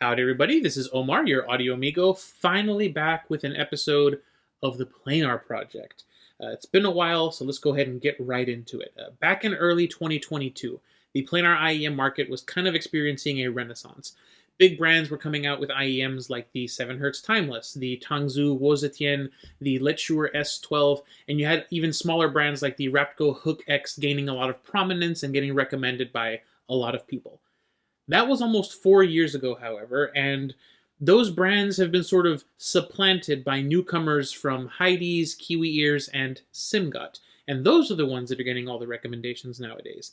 Howdy everybody, this is Omar, your audio amigo, finally back with an episode of the Planar project. It's been a while, so let's go ahead and get right into it. Back in early 2022, the Planar IEM market was kind of experiencing a renaissance. Big brands were coming out with IEMs like the 7Hz Timeless, the Tangzhou Wozetian, the Letshuoer S12, and you had even smaller brands like the Rapco Hook X gaining a lot of prominence and getting recommended by a lot of people. That was almost 4 years ago, however, and those brands have been sort of supplanted by newcomers from Hidizs, KiwiEars, and Simgot, and those are the ones that are getting all the recommendations nowadays.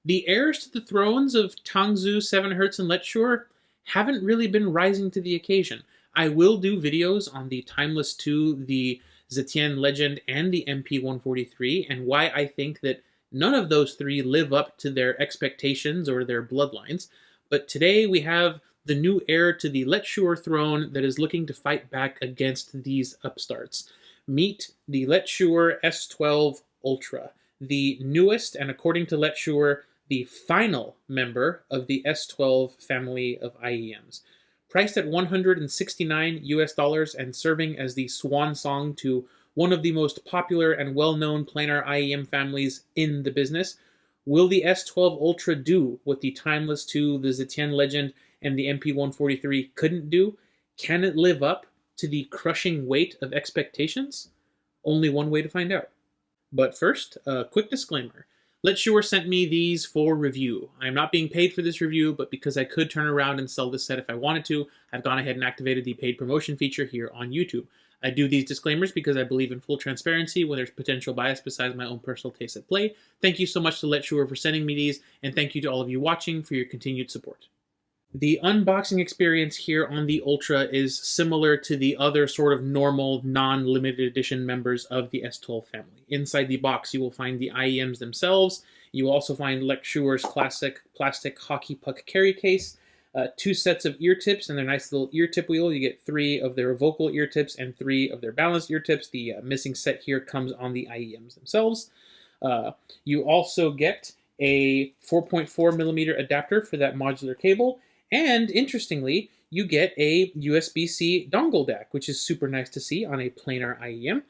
The heirs to the thrones of Tangzhou, 7Hz, and Letshuoer haven't really been rising to the occasion. I will do videos on the Timeless 2, the Zetian Legend, and the MP143, and why I think that none of those three live up to their expectations or their bloodlines. But today we have the new heir to the Letshuoer throne that is looking to fight back against these upstarts. Meet the Letshuoer S12 Ultra, the newest and, according to Letshuoer, the final member of the S12 family of IEMs. Priced at $169 and serving as the swan song to one of the most popular and well-known planar IEM families in the business, will the S12 Ultra do what the Timeless 2, the Zetian Legend, and the MP143 couldn't do? Can it live up to the crushing weight of expectations? Only one way to find out. But first, a quick disclaimer. Letshuoer sent me these for review. I'm not being paid for this review, but because I could turn around and sell this set if I wanted to, I've gone ahead and activated the paid promotion feature here on YouTube. I do these disclaimers because I believe in full transparency when there's potential bias besides my own personal taste at play. Thank you so much to Letshuoer for sending me these, and thank you to all of you watching for your continued support. The unboxing experience here on the Ultra is similar to the other sort of normal, non-limited edition members of the S12 family. Inside the box, you will find the IEMs themselves. You will also find Letshuoer's classic plastic hockey puck carry case, 2 sets of ear tips and their nice little ear tip wheel. You get 3 of their vocal ear tips and 3 of their balanced ear tips. The missing set here comes on the IEMs themselves. You also get a 4.4 millimeter adapter for that modular cable. And interestingly, you get a USB C Dongle DAC, which is super nice to see on a planar IEM.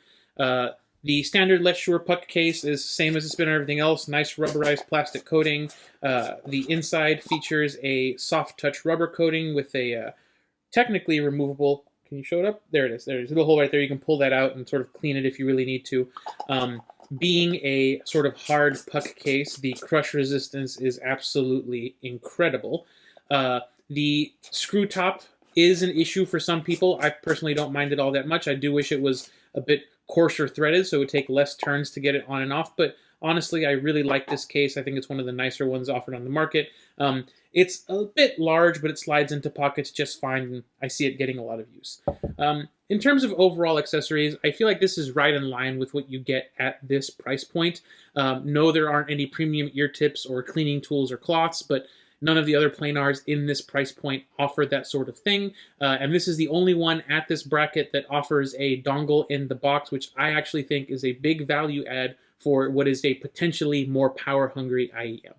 The standard Letshuoer puck case is the same as it's been on everything else. Nice rubberized plastic coating. The inside features a soft touch rubber coating with a technically removable. Can you show it up? There it is. There's a little hole right there. You can pull that out and sort of clean it if you really need to. Being a sort of hard puck case, the crush resistance is absolutely incredible. The screw top is an issue for some people. I personally don't mind it all that much. I do wish it was a bit coarser threaded, so it would take less turns to get it on and off. But honestly, I really like this case. I think it's one of the nicer ones offered on the market. It's a bit large, but it slides into pockets just fine, and I see it getting a lot of use. In terms of overall accessories, I feel like this is right in line with what you get at this price point. No, there aren't any premium ear tips or cleaning tools or cloths, but none of the other planars in this price point offer that sort of thing. And this is the only one at this bracket that offers a dongle in the box, which I actually think is a big value add for what is a potentially more power-hungry IEM.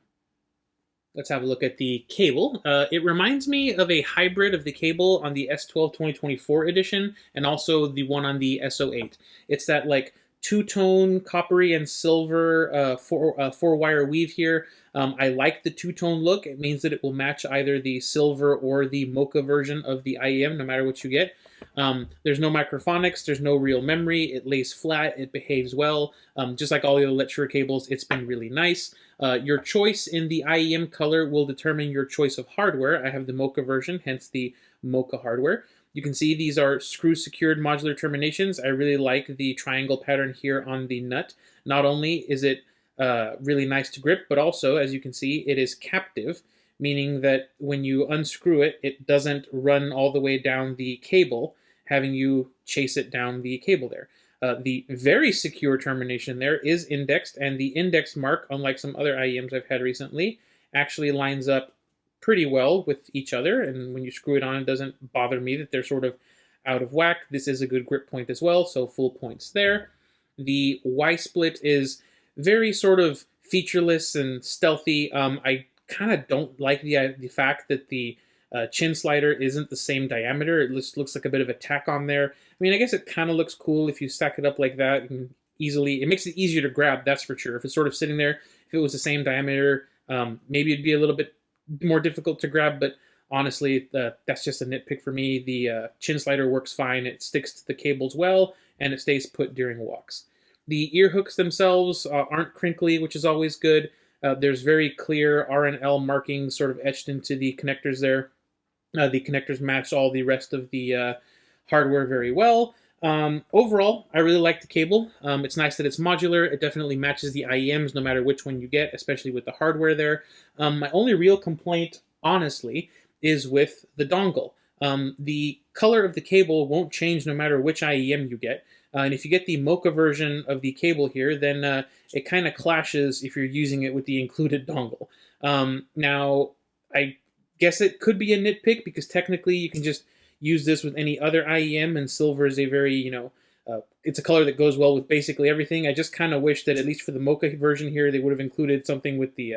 Let's have a look at the cable. It reminds me of a hybrid of the cable on the S12 2024 edition and also the one on the S08. It's that like two-tone coppery and silver four-wire weave here. I like the two-tone look. It means that it will match either the silver or the mocha version of the IEM, no matter what you get. There's no microphonics. There's no real memory. It lays flat. It behaves well. Just like all the other Letshuoer cables, it's been really nice. Your choice in the IEM color will determine your choice of hardware. I have the mocha version, hence the mocha hardware. You can see these are screw-secured modular terminations. I really like the triangle pattern here on the nut. Not only is it really nice to grip, but also, as you can see, it is captive, meaning that when you unscrew it, it doesn't run all the way down the cable, having you chase it down the cable there. The very secure termination there is indexed, and the index mark, unlike some other IEMs I've had recently, actually lines up pretty well with each other, and when you screw it on, it doesn't bother me that they're sort of out of whack. This is a good grip point as well, so full points there. The Y-split is very sort of featureless and stealthy. I kind of don't like the fact that the Chin slider isn't the same diameter. It looks like a bit of a tack on there. I mean, I guess it kind of looks cool if you stack it up like that. You can easily, it makes it easier to grab, that's for sure. If it's sort of sitting there, if it was the same diameter, maybe it'd be a little bit more difficult to grab, but honestly, that's just a nitpick for me. The chin slider works fine. It sticks to the cables well, and it stays put during walks. The ear hooks themselves aren't crinkly, which is always good. There's very clear R and L markings sort of etched into the connectors there. The connectors match all the rest of the hardware very well. Overall, I really like the cable. It's nice that it's modular. It definitely matches the IEMs no matter which one you get, especially with the hardware there. My only real complaint, honestly, is with the dongle. The color of the cable won't change no matter which IEM you get. And if you get the Mocha version of the cable here, then it kind of clashes if you're using it with the included dongle. Now, I guess it could be a nitpick because technically you can just use this with any other IEM, and silver is a very, it's a color that goes well with basically everything. I just kind of wish that at least for the Mocha version here, they would have included something with the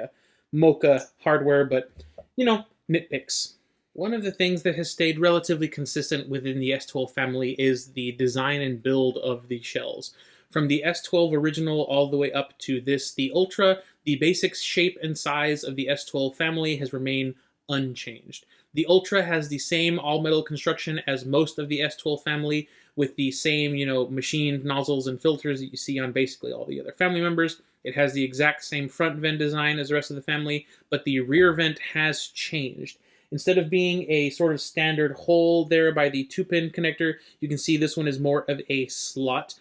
Mocha hardware, but, nitpicks. One of the things that has stayed relatively consistent within the S12 family is the design and build of the shells. From the S12 original all the way up to this, the Ultra, the basic shape and size of the S12 family has remained unchanged. The Ultra has the same all-metal construction as most of the S12 family, with the same, machined nozzles and filters that you see on basically all the other family members. It has the exact same front vent design as the rest of the family, but the rear vent has changed. Instead of being a sort of standard hole there by the 2-pin connector, you can see this one is more of a slot.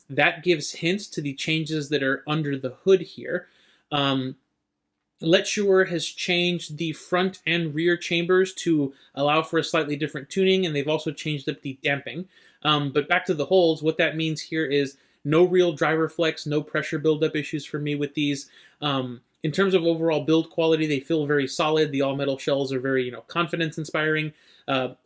That gives hints to the changes that are under the hood here. Letshuoer has changed the front and rear chambers to allow for a slightly different tuning, and they've also changed up the damping. But back to the holes, what that means here is no real driver flex, no pressure buildup issues for me with these. In terms of overall build quality, they feel very solid. The all-metal shells are very, confidence-inspiring.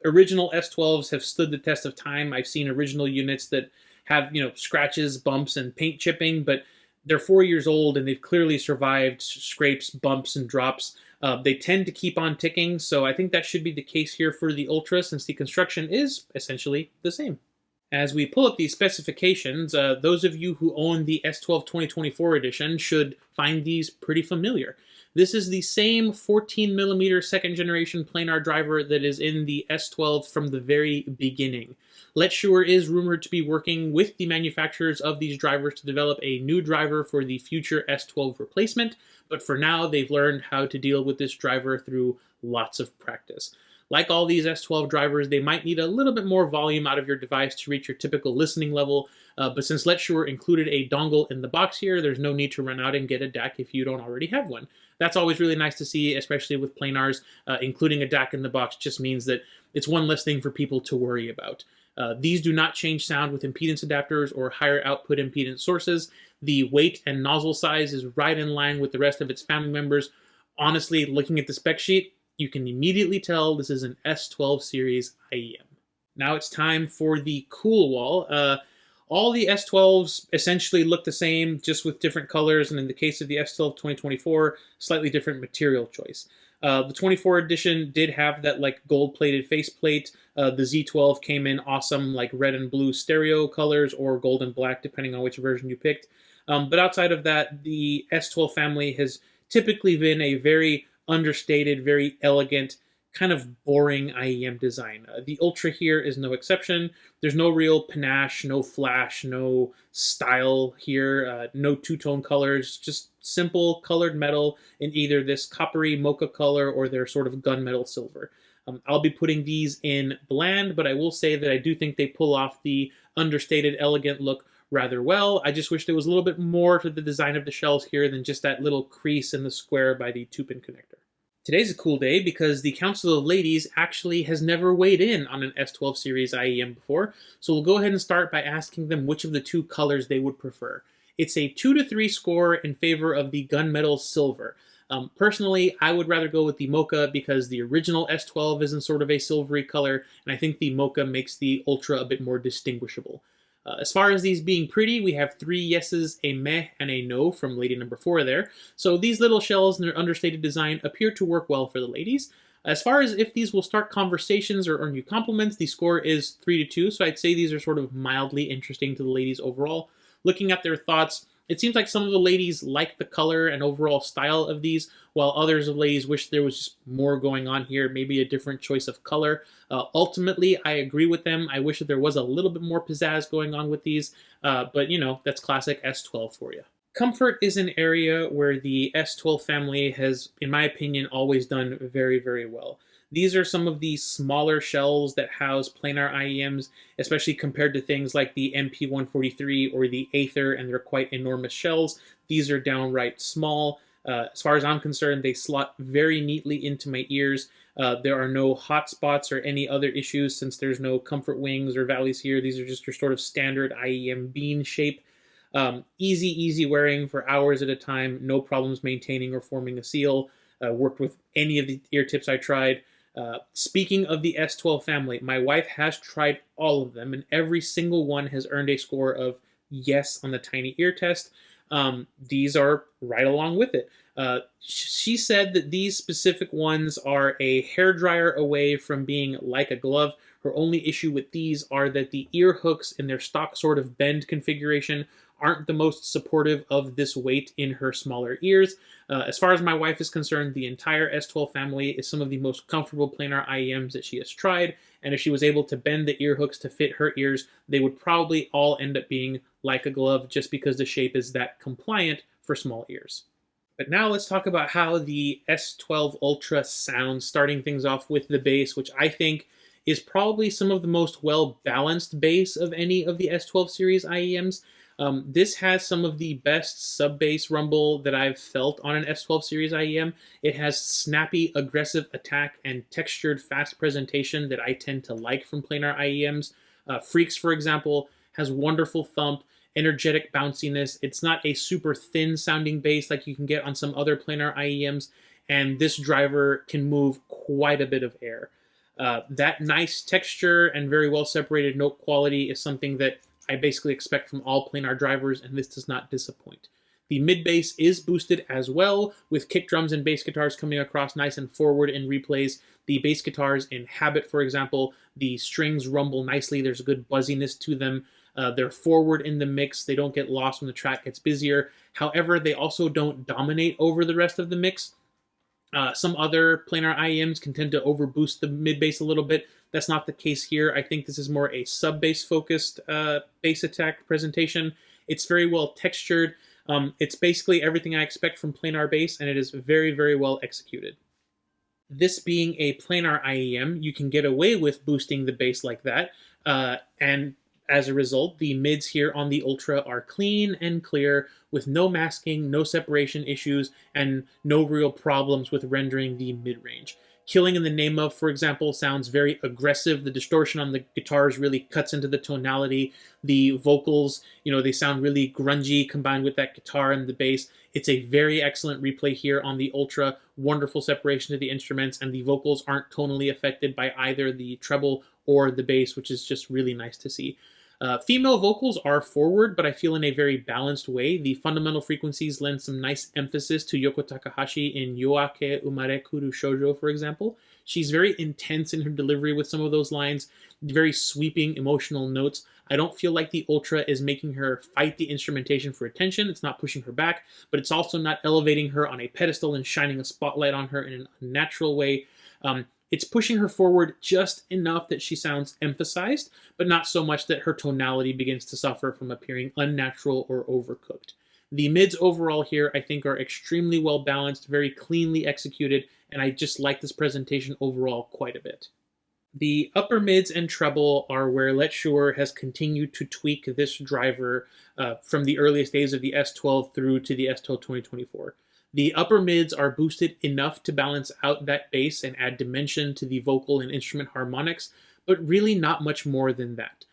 Original S12s have stood the test of time. I've seen original units that have, scratches, bumps, and paint chipping, but they're 4 years old, and they've clearly survived scrapes, bumps, and drops. They tend to keep on ticking, so I think that should be the case here for the Ultra, since the construction is essentially the same. As we pull up these specifications, those of you who own the S12 2024 edition should find these pretty familiar. This is the same 14mm second generation planar driver that is in the S12 from the very beginning. Letshuoer is rumored to be working with the manufacturers of these drivers to develop a new driver for the future S12 replacement, but for now they've learned how to deal with this driver through lots of practice. Like all these S12 drivers, they might need a little bit more volume out of your device to reach your typical listening level, but since Letshuoer included a dongle in the box here, there's no need to run out and get a DAC if you don't already have one. That's always really nice to see, especially with planars. Including a DAC in the box just means that it's one less thing for people to worry about. These do not change sound with impedance adapters or higher output impedance sources. The weight and nozzle size is right in line with the rest of its family members. Honestly, looking at the spec sheet, you can immediately tell this is an S12 series IEM. Now it's time for the cool wall. All the S12s essentially look the same, just with different colors, and in the case of the S12 2024, slightly different material choice. The 24 edition did have that gold-plated faceplate. The Z12 came in awesome red and blue stereo colors, or gold and black, depending on which version you picked. But outside of that, the S12 family has typically been a very understated, very elegant, kind of boring IEM design. The Ultra here is no exception. There's no real panache, no flash, no style here, no two-tone colors, just simple colored metal in either this coppery mocha color or their sort of gunmetal silver. I'll be putting these in bland, but I will say that I do think they pull off the understated, elegant look rather well. I just wish there was a little bit more to the design of the shells here than just that little crease in the square by the 2-pin connector. Today's a cool day because the Council of Ladies actually has never weighed in on an S12 series IEM before, so we'll go ahead and start by asking them which of the two colors they would prefer. It's a 2-3 score in favor of the gunmetal silver. Personally, I would rather go with the Mocha because the original S12 is in sort of a silvery color, and I think the Mocha makes the Ultra a bit more distinguishable. As far as these being pretty, we have 3 yeses, a meh, and a no from lady number 4 there. So these little shells and their understated design appear to work well for the ladies. As far as if these will start conversations or earn you compliments, the score is 3-2, so I'd say these are sort of mildly interesting to the ladies overall. Looking at their thoughts, it seems like some of the ladies like the color and overall style of these, while others of the ladies wish there was just more going on here, maybe a different choice of color. Ultimately, I agree with them. I wish that there was a little bit more pizzazz going on with these, but you know, that's classic S12 for you. Comfort is an area where the S12 family has, in my opinion, always done very, very well. These are some of the smaller shells that house planar IEMs, especially compared to things like the MP143 or the Aether, and they're quite enormous shells. These are downright small. As far as I'm concerned, they slot very neatly into my ears. There are no hot spots or any other issues since there's no comfort wings or valleys here. These are just your sort of standard IEM bean shape. Easy wearing for hours at a time, no problems maintaining or forming a seal. Worked with any of the ear tips I tried. Speaking of the S12 family, my wife has tried all of them, and every single one has earned a score of yes on the tiny ear test. These are right along with it. She said that these specific ones are a hairdryer away from being like a glove. Her only issue with these are that the ear hooks in their stock sort of bend configuration aren't the most supportive of this weight in her smaller ears. As far as my wife is concerned, the entire S12 family is some of the most comfortable planar IEMs that she has tried, and if she was able to bend the ear hooks to fit her ears, they would probably all end up being like a glove just because the shape is that compliant for small ears. But now let's talk about how the S12 Ultra sounds, starting things off with the bass, which I think is probably some of the most well-balanced bass of any of the S12 series IEMs. This has some of the best sub-bass rumble that I've felt on an S12 series IEM. It has snappy, aggressive attack and textured, fast presentation that I tend to like from planar IEMs. Freaks, for example, has wonderful thump, energetic bounciness. It's not a super thin sounding bass like you can get on some other planar IEMs, and this driver can move quite a bit of air. That nice texture and very well separated note quality is something that I basically expect from all planar drivers, and this does not disappoint. The mid bass is boosted as well, with kick drums and bass guitars coming across nice and forward in replays. The bass guitars in Habit, for example, the strings rumble nicely. There's a good buzziness to them. They're forward in the mix. They don't get lost when the track gets busier. However, they also don't dominate over the rest of the mix. Some other planar IEMs can tend to overboost the mid bass a little bit. That's not the case here. I think this is more a sub-bass focused bass attack presentation. It's very well textured. It's basically everything I expect from planar bass, and it is very, very well executed. This being a planar IEM, you can get away with boosting the bass like that, and as a result, the mids here on the Ultra are clean and clear, with no masking, no separation issues, and no real problems with rendering the mid-range. Killing in the Name Of, for example, sounds very aggressive. The distortion on the guitars really cuts into the tonality. The vocals, they sound really grungy combined with that guitar and the bass. It's a very excellent replay here on the Ultra. Wonderful separation of the instruments, and the vocals aren't tonally affected by either the treble or the bass, which is just really nice to see. Female vocals are forward, but I feel in a very balanced way. The fundamental frequencies lend some nice emphasis to Yoko Takahashi in Yoake Umare Kuru Shoujo, for example. She's very intense in her delivery with some of those lines, very sweeping emotional notes. I don't feel like the Ultra is making her fight the instrumentation for attention. It's not pushing her back, but it's also not elevating her on a pedestal and shining a spotlight on her in a natural way. It's pushing her forward just enough that she sounds emphasized, but not so much that her tonality begins to suffer from appearing unnatural or overcooked. The mids overall here, I think, are extremely well balanced, very cleanly executed, and I just like this presentation overall quite a bit. The upper mids and treble are where Letshuoer has continued to tweak this driver from the earliest days of the S12 through to the S12 2024. The upper mids are boosted enough to balance out that bass and add dimension to the vocal and instrument harmonics, but really not much more than that.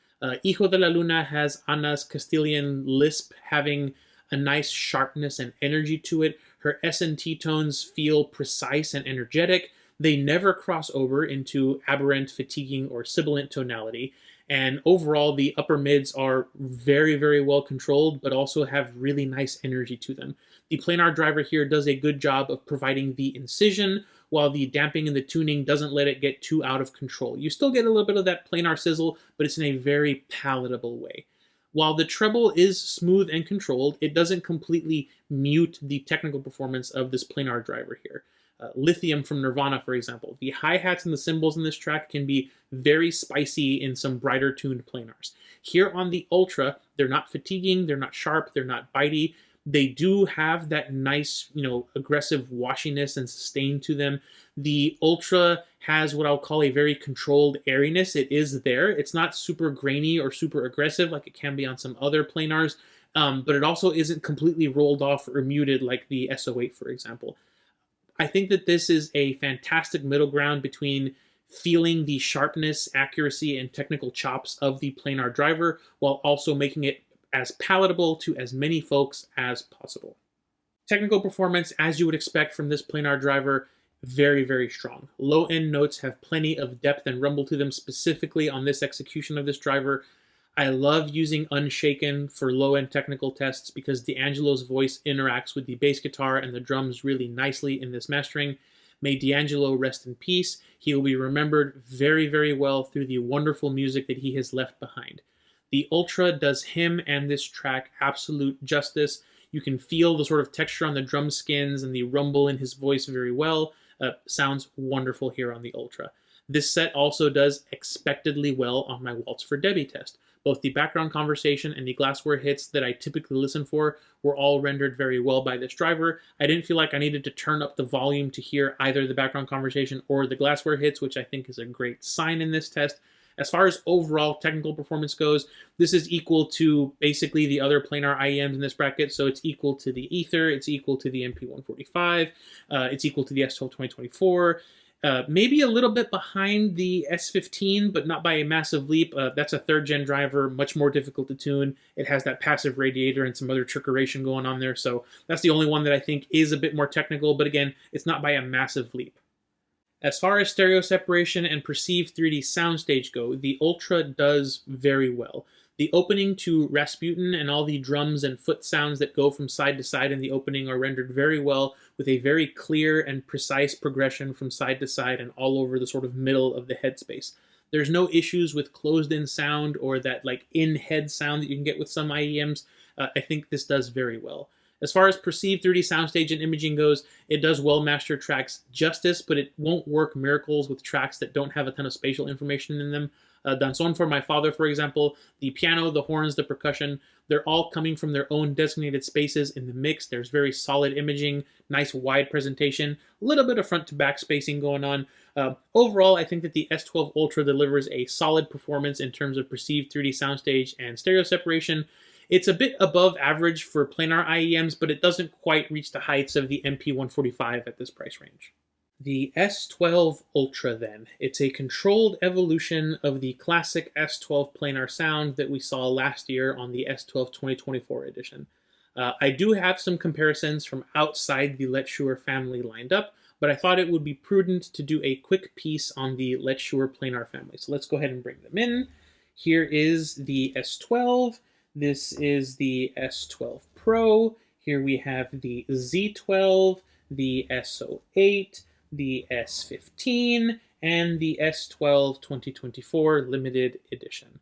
Hijo de la Luna has Ana's Castilian lisp having a nice sharpness and energy to it. Her S&T tones feel precise and energetic. They never cross over into aberrant, fatiguing, or sibilant tonality. And overall, the upper mids are very, very well controlled, but also have really nice energy to them. The planar driver here does a good job of providing the incision while the damping and the tuning doesn't let it get too out of control. You still get a little bit of that planar sizzle, but it's in a very palatable way. While the treble is smooth and controlled, it doesn't completely mute the technical performance of this planar driver here. Lithium from Nirvana, for example. The hi-hats and the cymbals in this track can be very spicy in some brighter tuned planars. Here on the Ultra, they're not fatiguing, they're not sharp, they're not bitey. They do have that nice, aggressive washiness and sustain to them. The Ultra has what I'll call a very controlled airiness. It is there. It's not super grainy or super aggressive like it can be on some other planars, but it also isn't completely rolled off or muted like the S08, for example. I think that this is a fantastic middle ground between feeling the sharpness, accuracy, and technical chops of the planar driver while also making it as palatable to as many folks as possible. Technical performance, as you would expect from this planar driver, very, very strong. Low-end notes have plenty of depth and rumble to them, specifically on this execution of this driver. I love using Unshaken for low-end technical tests because D'Angelo's voice interacts with the bass guitar and the drums really nicely in this mastering. May D'Angelo rest in peace. He will be remembered very, very well through the wonderful music that he has left behind. The Ultra does him and this track absolute justice. You can feel the sort of texture on the drum skins and the rumble in his voice very well. Sounds wonderful here on the Ultra. This set also does expectedly well on my Waltz for Debbie test. Both the background conversation and the glassware hits that I typically listen for were all rendered very well by this driver. I didn't feel like I needed to turn up the volume to hear either the background conversation or the glassware hits, which I think is a great sign in this test. As far as overall technical performance goes, this is equal to basically the other planar IEMs in this bracket. So it's equal to the Aether, it's equal to the MP145, it's equal to the S12 2024. Maybe a little bit behind the S15, but not by a massive leap. That's a third-gen driver, much more difficult to tune. It has that passive radiator and some other trickeration going on there, so that's the only one that I think is a bit more technical, but again, it's not by a massive leap. As far as stereo separation and perceived 3D soundstage go, the Ultra does very well. The opening to Rasputin and all the drums and foot sounds that go from side to side in the opening are rendered very well with a very clear and precise progression from side to side and all over the sort of middle of the headspace. There's no issues with closed-in sound or that like in-head sound that you can get with some IEMs. I think this does very well. As far as perceived 3D soundstage and imaging goes, it does well master tracks justice, but it won't work miracles with tracks that don't have a ton of spatial information in them. Danson for My Father, for example, the piano, the horns, the percussion, they're all coming from their own designated spaces in the mix. There's very solid imaging, nice wide presentation, a little bit of front to back spacing going on. Overall, I think that the S12 Ultra delivers a solid performance in terms of perceived 3D soundstage and stereo separation. It's a bit above average for planar IEMs, but it doesn't quite reach the heights of the MP145 at this price range. The S12 Ultra then. It's a controlled evolution of the classic S12 planar sound that we saw last year on the S12 2024 edition. I do have some comparisons from outside the Letshuoer family lined up, but I thought it would be prudent to do a quick piece on the Letshuoer planar family. So let's go ahead and bring them in. Here is the S12. This is the S12 Pro. Here we have the Z12, the S08, the S15, and the S12 2024 limited edition.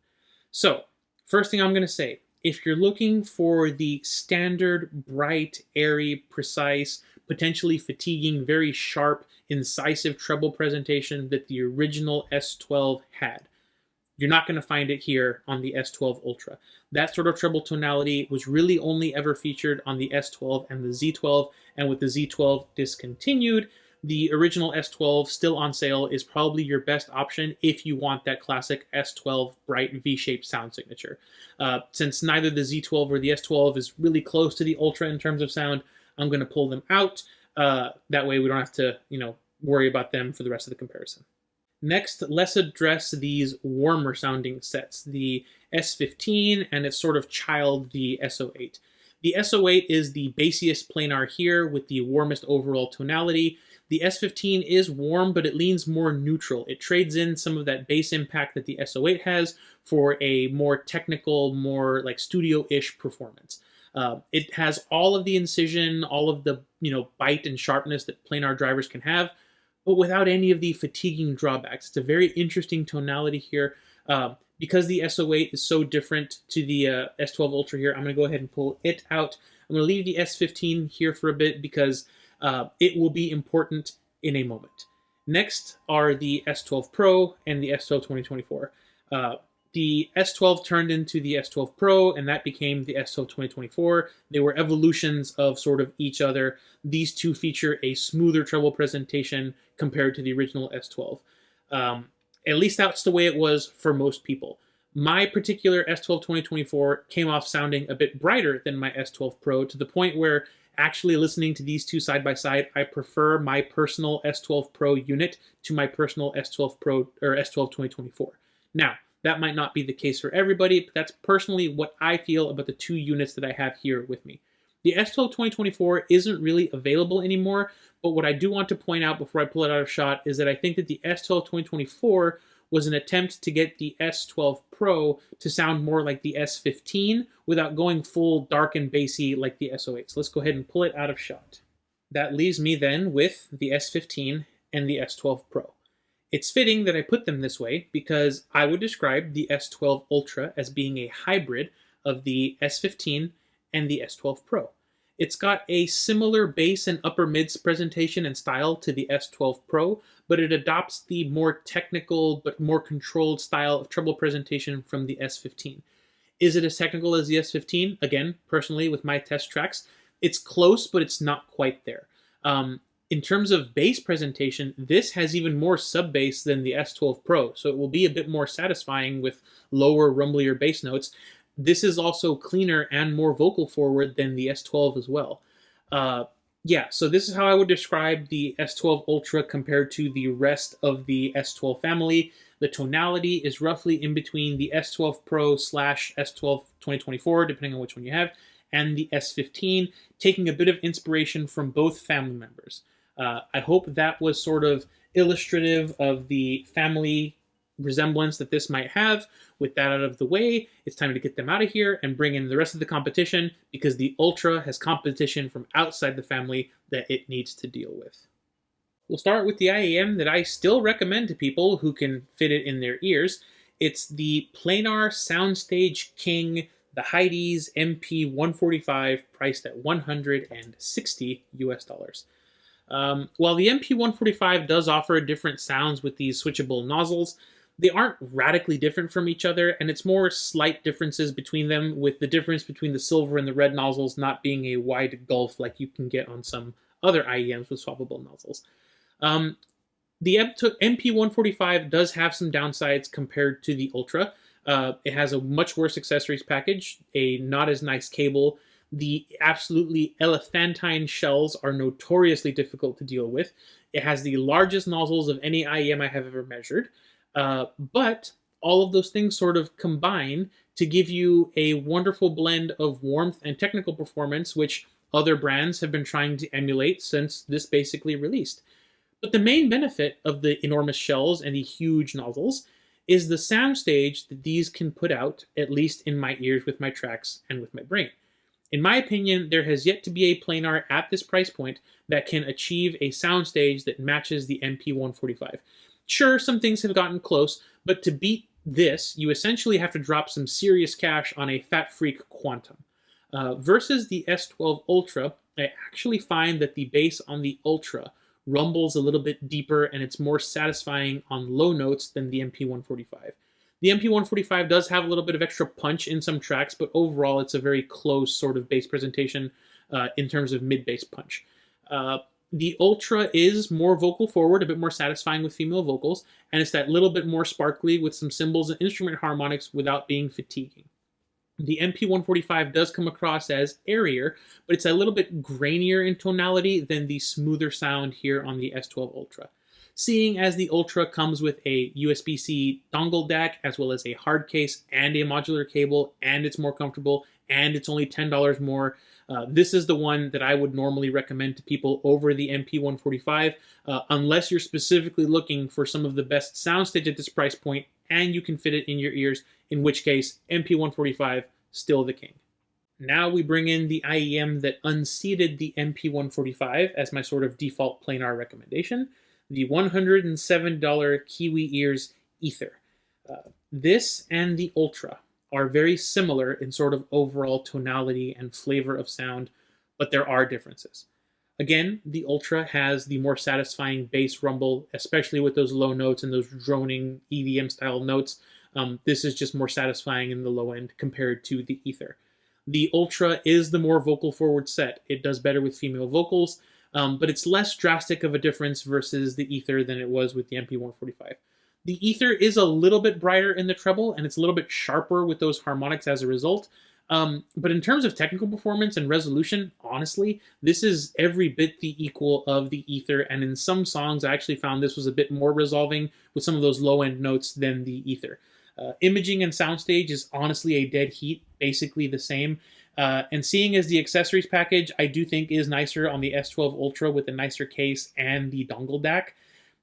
So, first thing I'm going to say, if you're looking for the standard, bright, airy, precise, potentially fatiguing, very sharp, incisive treble presentation that the original S12 had, you're not going to find it here on the S12 Ultra. That sort of treble tonality was really only ever featured on the S12 and the Z12, and with the Z12 discontinued, the original S12 still on sale is probably your best option if you want that classic S12 bright V-shaped sound signature. Since neither the Z12 or the S12 is really close to the Ultra in terms of sound, I'm going to pull them out. That way we don't have to, worry about them for the rest of the comparison. Next, let's address these warmer sounding sets, the S15 and its sort of child, the S08. The S08 is the bassiest planar here with the warmest overall tonality. The S15 is warm, but it leans more neutral. It trades in some of that bass impact that the S08 has for a more technical, more like studio-ish performance. It has all of the incision, all of the bite and sharpness that planar drivers can have, but without any of the fatiguing drawbacks. It's a very interesting tonality here. Because the S08 is so different to the S12 Ultra here, I'm going to go ahead and pull it out. I'm going to leave the S15 here for a bit because it will be important in a moment. Next are the S12 Pro and the S12 2024. The S12 turned into the S12 Pro, and that became the S12 2024. They were evolutions of sort of each other. These two feature a smoother treble presentation compared to the original S12. At least that's the way it was for most people. My particular S12 2024 came off sounding a bit brighter than my S12 Pro, to the point where actually listening to these two side by side, I prefer my personal S12 Pro unit to my personal S12 Pro or S12 2024. Now, that might not be the case for everybody, but that's personally what I feel about the two units that I have here with me. The S12 2024 isn't really available anymore, but what I do want to point out before I pull it out of shot is that I think that the S12 2024 was an attempt to get the S12 Pro to sound more like the S15 without going full dark and bassy like the S08. So let's go ahead and pull it out of shot. That leaves me then with the S15 and the S12 Pro. It's fitting that I put them this way because I would describe the S12 Ultra as being a hybrid of the S15 and the S12 Pro. It's got a similar bass and upper mids presentation and style to the S12 Pro, but it adopts the more technical but more controlled style of treble presentation from the S15. Is it as technical as the S15? Again, personally, with my test tracks, it's close, but it's not quite there. In terms of bass presentation, this has even more sub-bass than the S12 Pro, so it will be a bit more satisfying with lower, rumblier bass notes. This is also cleaner and more vocal forward than the S12 as well. Yeah, so this is how I would describe the S12 Ultra compared to the rest of the S12 family. The tonality is roughly in between the S12 Pro / S12 2024, depending on which one you have, and the S15, taking a bit of inspiration from both family members. I hope that was sort of illustrative of the family resemblance that this might have. With that out of the way, it's time to get them out of here and bring in the rest of the competition, because the Ultra has competition from outside the family that it needs to deal with. We'll start with the IEM that I still recommend to people who can fit it in their ears. It's the Planar Soundstage King, the Hidizs MP145, priced at $160 US. While the MP145 does offer different sounds with these switchable nozzles, they aren't radically different from each other, and it's more slight differences between them, with the difference between the silver and the red nozzles not being a wide gulf like you can get on some other IEMs with swappable nozzles. The MP145 does have some downsides compared to the Ultra. It has a much worse accessories package, a not as nice cable. The absolutely elephantine shells are notoriously difficult to deal with. It has the largest nozzles of any IEM I have ever measured. But all of those things sort of combine to give you a wonderful blend of warmth and technical performance, which other brands have been trying to emulate since this basically released. But the main benefit of the enormous shells and the huge nozzles is the soundstage that these can put out, at least in my ears with my tracks and with my brain. In my opinion, there has yet to be a planar at this price point that can achieve a soundstage that matches the MP145. Sure, some things have gotten close, but to beat this, you essentially have to drop some serious cash on a Fat Freak Quantum. Versus the S12 Ultra, I actually find that the bass on the Ultra rumbles a little bit deeper and it's more satisfying on low notes than the MP145. The MP145 does have a little bit of extra punch in some tracks, but overall it's a very close sort of bass presentation in terms of mid-bass punch. The Ultra is more vocal forward, a bit more satisfying with female vocals, and it's that little bit more sparkly with some cymbals and instrument harmonics without being fatiguing. The MP145 does come across as airier, but it's a little bit grainier in tonality than the smoother sound here on the S12 Ultra. Seeing as the Ultra comes with a USB C dongle DAC, as well as a hard case and a modular cable, and it's more comfortable, and it's only $10 more, this is the one that I would normally recommend to people over the MP145, unless you're specifically looking for some of the best soundstage at this price point and you can fit it in your ears, in which case MP145, still the king. Now we bring in the IEM that unseated the MP145 as my sort of default planar recommendation, the $107 KiwiEars Aether. This and the Ultra are very similar in sort of overall tonality and flavor of sound, but there are differences. Again, the Ultra has the more satisfying bass rumble, especially with those low notes and those droning EDM-style notes. This is just more satisfying in the low end compared to the Aether. The Ultra is the more vocal-forward set. It does better with female vocals, but it's less drastic of a difference versus the Aether than it was with the MP145. The Aether is a little bit brighter in the treble, and it's a little bit sharper with those harmonics as a result. But in terms of technical performance and resolution, honestly, this is every bit the equal of the Aether, and in some songs I actually found this was a bit more resolving with some of those low-end notes than the Aether. Imaging and soundstage is honestly a dead heat, basically the same. And seeing as the accessories package, I do think is nicer on the S12 Ultra with a nicer case and the dongle DAC.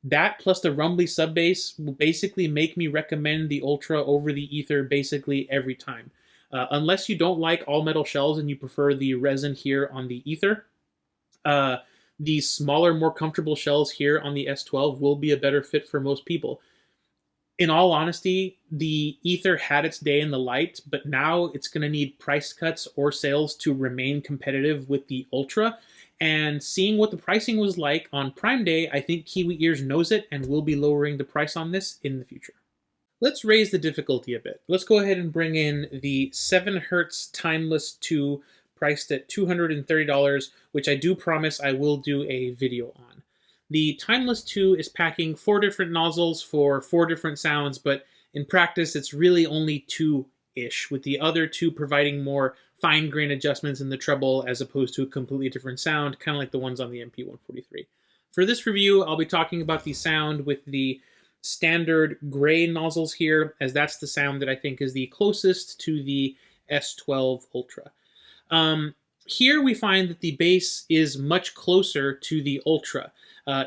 That plus the rumbly sub bass will basically make me recommend the Ultra over the Aether basically every time. Unless you don't like all metal shells and you prefer the resin here on the Aether, the smaller, more comfortable shells here on the S12 will be a better fit for most people. In all honesty, the Aether had its day in the light, but now it's going to need price cuts or sales to remain competitive with the Ultra. And seeing what the pricing was like on Prime Day, I think KiwiEars knows it and will be lowering the price on this in the future. Let's raise the difficulty a bit. Let's go ahead and bring in the 7Hz Timeless 2 priced at $230, which I do promise I will do a video on. The Timeless 2 is packing 4 different nozzles for 4 different sounds, but in practice it's really only 2-ish, with the other 2 providing more fine-grained adjustments in the treble as opposed to a completely different sound, kind of like the ones on the MP143. For this review, I'll be talking about the sound with the standard gray nozzles here, as that's the sound that I think is the closest to the S12 Ultra. Here we find that the bass is much closer to the Ultra.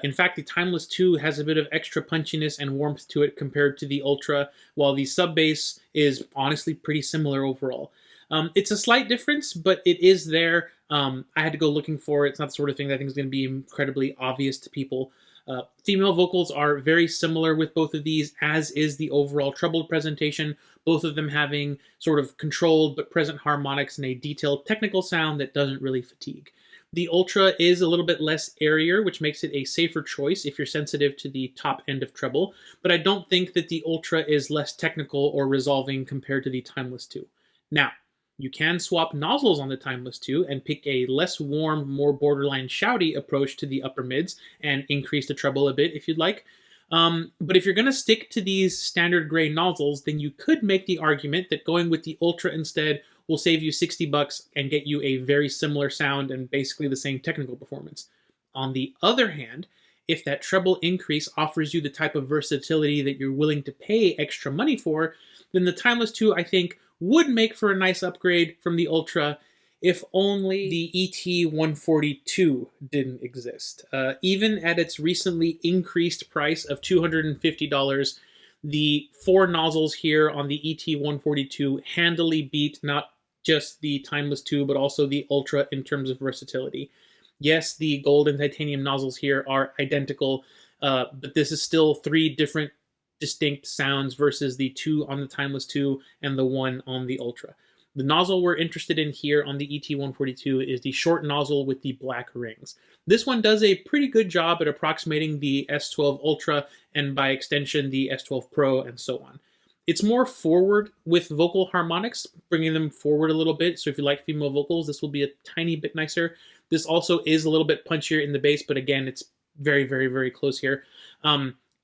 In fact, the Timeless 2 has a bit of extra punchiness and warmth to it compared to the Ultra, while the sub bass is honestly pretty similar overall. It's a slight difference, but it is there. I had to go looking for it. It's not the sort of thing that I think is going to be incredibly obvious to people. Female vocals are very similar with both of these, as is the overall treble presentation, both of them having sort of controlled but present harmonics and a detailed technical sound that doesn't really fatigue. The Ultra is a little bit less airier, which makes it a safer choice if you're sensitive to the top end of treble, but I don't think that the Ultra is less technical or resolving compared to the Timeless 2. Now, you can swap nozzles on the Timeless 2 and pick a less warm, more borderline shouty approach to the upper mids and increase the treble a bit if you'd like. But if you're going to stick to these standard gray nozzles, then you could make the argument that going with the Ultra instead will save you $60 and get you a very similar sound and basically the same technical performance. On the other hand, if that treble increase offers you the type of versatility that you're willing to pay extra money for, then the Timeless 2, I think, would make for a nice upgrade from the Ultra, if only the ET142 didn't exist. Even at its recently increased price of $250, the 4 nozzles here on the ET142 handily beat not just the Timeless 2, but also the Ultra in terms of versatility. Yes, the gold and titanium nozzles here are identical, but this is still 3 different distinct sounds versus the 2 on the Timeless 2 and the 1 on the Ultra. The nozzle we're interested in here on the ET142 is the short nozzle with the black rings. This one does a pretty good job at approximating the S12 Ultra and by extension the S12 Pro and so on. It's more forward with vocal harmonics, bringing them forward a little bit, so if you like female vocals, this will be a tiny bit nicer. This also is a little bit punchier in the bass, but again, it's very, very, very close here.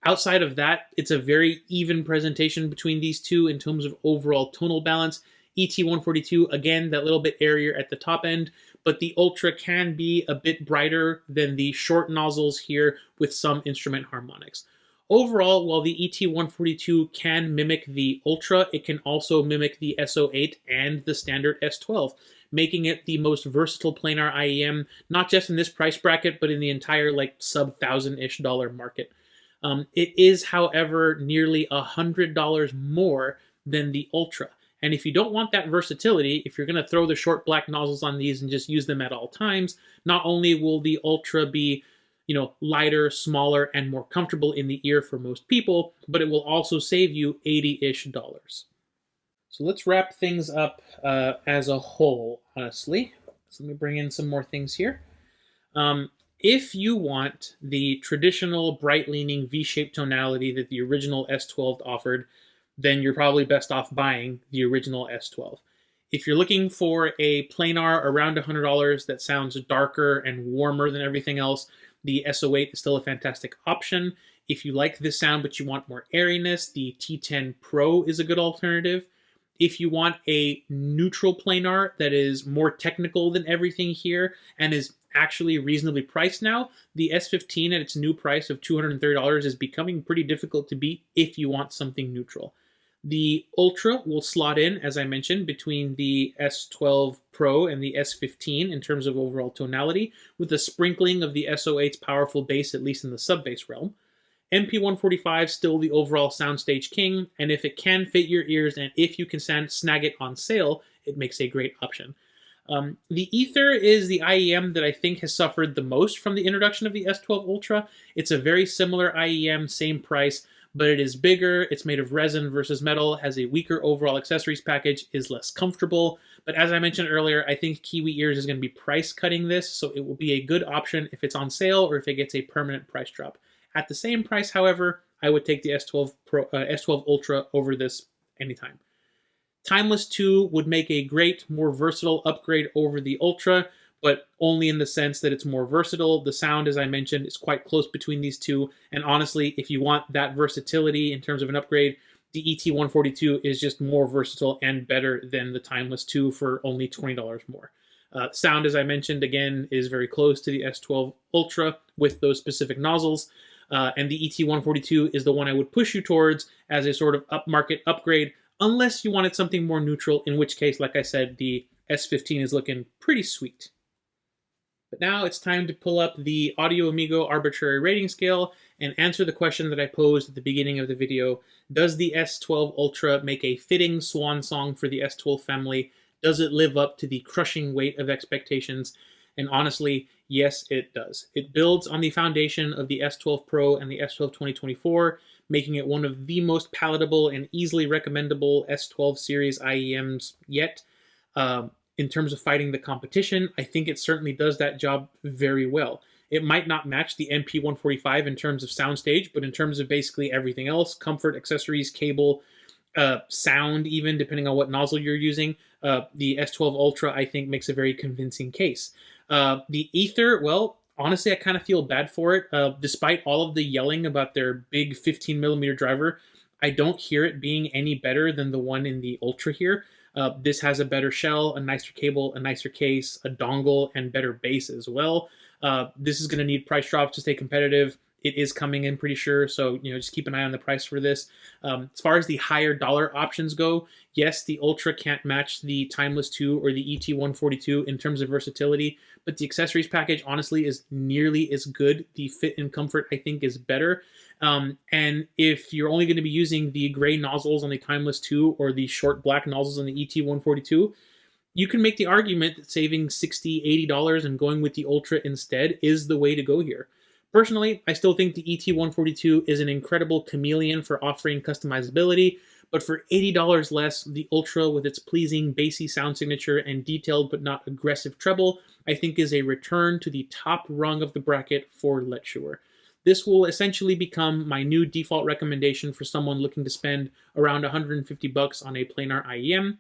Outside of that, it's a very even presentation between these two in terms of overall tonal balance. ET142, again, that little bit airier at the top end, but the Ultra can be a bit brighter than the short nozzles here with some instrument harmonics. Overall, while the ET142 can mimic the Ultra, it can also mimic the S08 and the standard S12, making it the most versatile planar IEM, not just in this price bracket, but in the entire sub-$1,000-ish market. It is, however, nearly $100 more than the Ultra. And if you don't want that versatility, if you're going to throw the short black nozzles on these and just use them at all times, not only will the Ultra be, lighter, smaller, and more comfortable in the ear for most people, but it will also save you $80-ish. So let's wrap things up as a whole, honestly. So let me bring in some more things here. If you want the traditional bright-leaning V-shaped tonality that the original S12 offered, then you're probably best off buying the original S12. If you're looking for a planar around $100 that sounds darker and warmer than everything else, the S08 is still a fantastic option. If you like this sound but you want more airiness, the T10 Pro is a good alternative. If you want a neutral planar that is more technical than everything here and is actually reasonably priced now, the S15 at its new price of $230 is becoming pretty difficult to beat if you want something neutral. The Ultra will slot in, as I mentioned, between the S12 Pro and the S15 in terms of overall tonality, with a sprinkling of the S08's powerful bass, at least in the sub-bass realm. MP145 still the overall soundstage king, and if it can fit your ears and if you can snag it on sale, it makes a great option. The Aether is the IEM that I think has suffered the most from the introduction of the S12 Ultra. It's a very similar IEM, same price, but it is bigger, it's made of resin versus metal, has a weaker overall accessories package, is less comfortable. But as I mentioned earlier, I think KiwiEars is going to be price cutting this, so it will be a good option if it's on sale or if it gets a permanent price drop. At the same price, however, I would take the S12 Ultra over this anytime. Timeless 2 would make a great, more versatile upgrade over the Ultra, but only in the sense that it's more versatile. The sound, as I mentioned, is quite close between these two, and honestly, if you want that versatility in terms of an upgrade, the ET142 is just more versatile and better than the Timeless 2 for only $20 more. Sound, as I mentioned, again, is very close to the S12 Ultra with those specific nozzles. And the ET142 is the one I would push you towards as a sort of upmarket upgrade, unless you wanted something more neutral, in which case, like I said, the S15 is looking pretty sweet. But now it's time to pull up the Audio Amigo Arbitrary rating scale and answer the question that I posed at the beginning of the video. Does the S12 Ultra make a fitting swan song for the S12 family? Does it live up to the crushing weight of expectations? And honestly, yes, it does. It builds on the foundation of the S12 Pro and the S12 2024, making it one of the most palatable and easily recommendable S12 series IEMs yet. In terms of fighting the competition, I think it certainly does that job very well. It might not match the MP145 in terms of soundstage, but in terms of basically everything else, comfort, accessories, cable, sound even, depending on what nozzle you're using, the S12 Ultra, I think, makes a very convincing case. The Aether, well, honestly, I kind of feel bad for it. Despite all of the yelling about their big 15mm driver, I don't hear it being any better than the one in the Ultra here. This has a better shell, a nicer cable, a nicer case, a dongle, and better bass as well. This is going to need price drops to stay competitive. It is coming in, pretty sure, so just keep an eye on the price for this. As far as the higher dollar options go, yes, the Ultra can't match the Timeless 2 or the ET142 in terms of versatility, but the accessories package, honestly, is nearly as good. The fit and comfort, I think, is better. And if you're only going to be using the gray nozzles on the Timeless 2 or the short black nozzles on the ET142, you can make the argument that saving $60, $80 and going with the Ultra instead is the way to go here. Personally, I still think the ET142 is an incredible chameleon for offering customizability, but for $80 less, the Ultra with its pleasing bassy sound signature and detailed but not aggressive treble, I think is a return to the top rung of the bracket for Letshuoer. This will essentially become my new default recommendation for someone looking to spend around $150 on a planar IEM.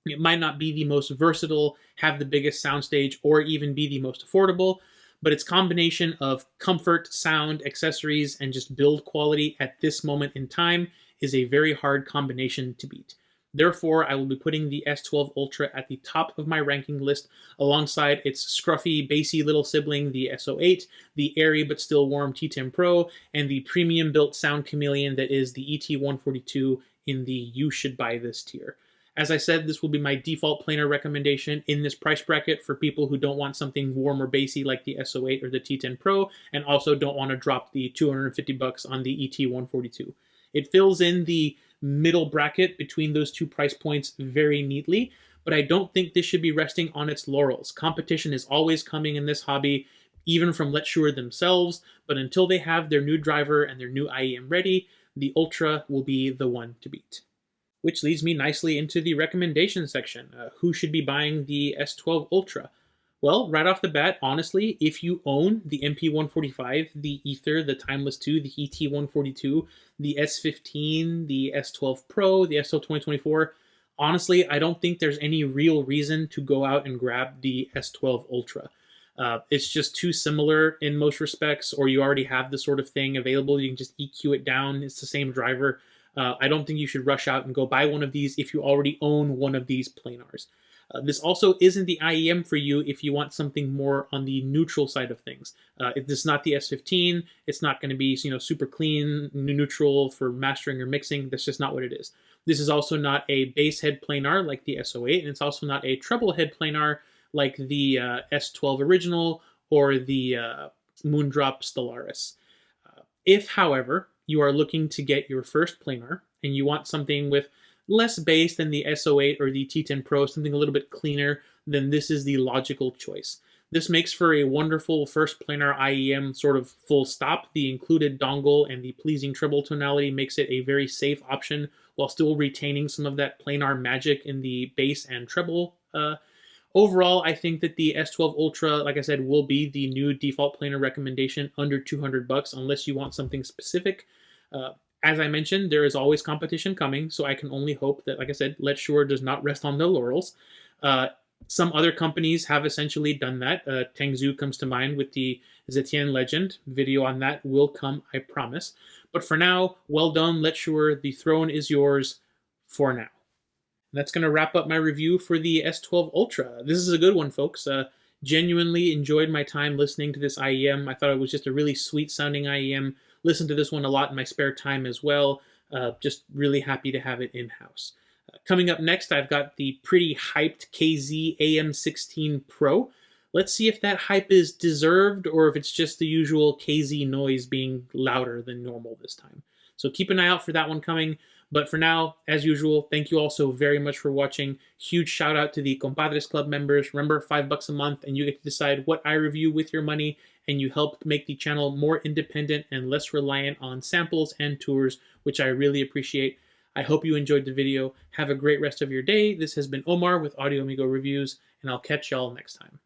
It might not be the most versatile, have the biggest soundstage, or even be the most affordable, but its combination of comfort, sound, accessories, and just build quality at this moment in time is a very hard combination to beat. Therefore, I will be putting the S12 Ultra at the top of my ranking list alongside its scruffy, bassy little sibling, the S08, the airy but still warm T10 Pro, and the premium-built sound chameleon that is the ET142 in the you should buy this tier. As I said, this will be my default planar recommendation in this price bracket for people who don't want something warm or bassy like the S08 or the T10 Pro, and also don't want to drop the $250 on the ET142. It fills in the middle bracket between those two price points very neatly, but I don't think this should be resting on its laurels. Competition is always coming in this hobby. even from Letshuoer themselves, but until they have their new driver and their new IEM ready, the Ultra will be the one to beat. Which leads me nicely into the recommendation section. Who should be buying the S12 Ultra? Well, right off the bat, honestly, if you own the MP145, the Aether, the Timeless 2, the ET142, the S15, the S12 Pro, the S12 2024, honestly, I don't think there's any real reason to go out and grab the S12 Ultra. It's just too similar in most respects, or you already have this sort of thing available. You can just EQ it down. It's the same driver. I don't think you should rush out and go buy one of these if you already own one of these Planars. This also isn't the IEM for you if you want something more on the neutral side of things. This is not the S15. It's not going to be super clean, neutral for mastering or mixing. That's just not what it is. This is also not a bass head planar like the S08, and it's also not a treble head planar like the S12 original or the Moondrop Stellaris. If, however, you are looking to get your first planar and you want something with less bass than the S08 or the T10 Pro, something a little bit cleaner, then this is the logical choice. This makes for a wonderful first planar IEM sort of full stop. The included dongle and the pleasing treble tonality makes it a very safe option while still retaining some of that planar magic in the bass and treble. Overall, I think that the S12 Ultra, like I said, will be the new default planar recommendation under $200 unless you want something specific. As I mentioned, there is always competition coming, so I can only hope that, like I said, Letshuoer does not rest on their laurels. Some other companies have essentially done that. Tengzhu comes to mind with the Zetian Legend. Video on that will come, I promise. But for now, well done, Letshuoer. The throne is yours for now. And that's going to wrap up my review for the S12 Ultra. This is a good one, folks. Genuinely enjoyed my time listening to this IEM. I thought it was just a really sweet sounding IEM. Listened to this one a lot in my spare time as well. Just really happy to have it in-house. Coming up next, I've got the pretty hyped KZ AM16 Pro. Let's see if that hype is deserved or if it's just the usual KZ noise being louder than normal this time. So keep an eye out for that one coming. But for now, as usual, thank you all so very much for watching. Huge shout out to the Compadres Club members. Remember, $5 a month and you get to decide what I review with your money, and you help make the channel more independent and less reliant on samples and tours, which I really appreciate. I hope you enjoyed the video. Have a great rest of your day. This has been Omar with Audio Amigo Reviews, and I'll catch y'all next time.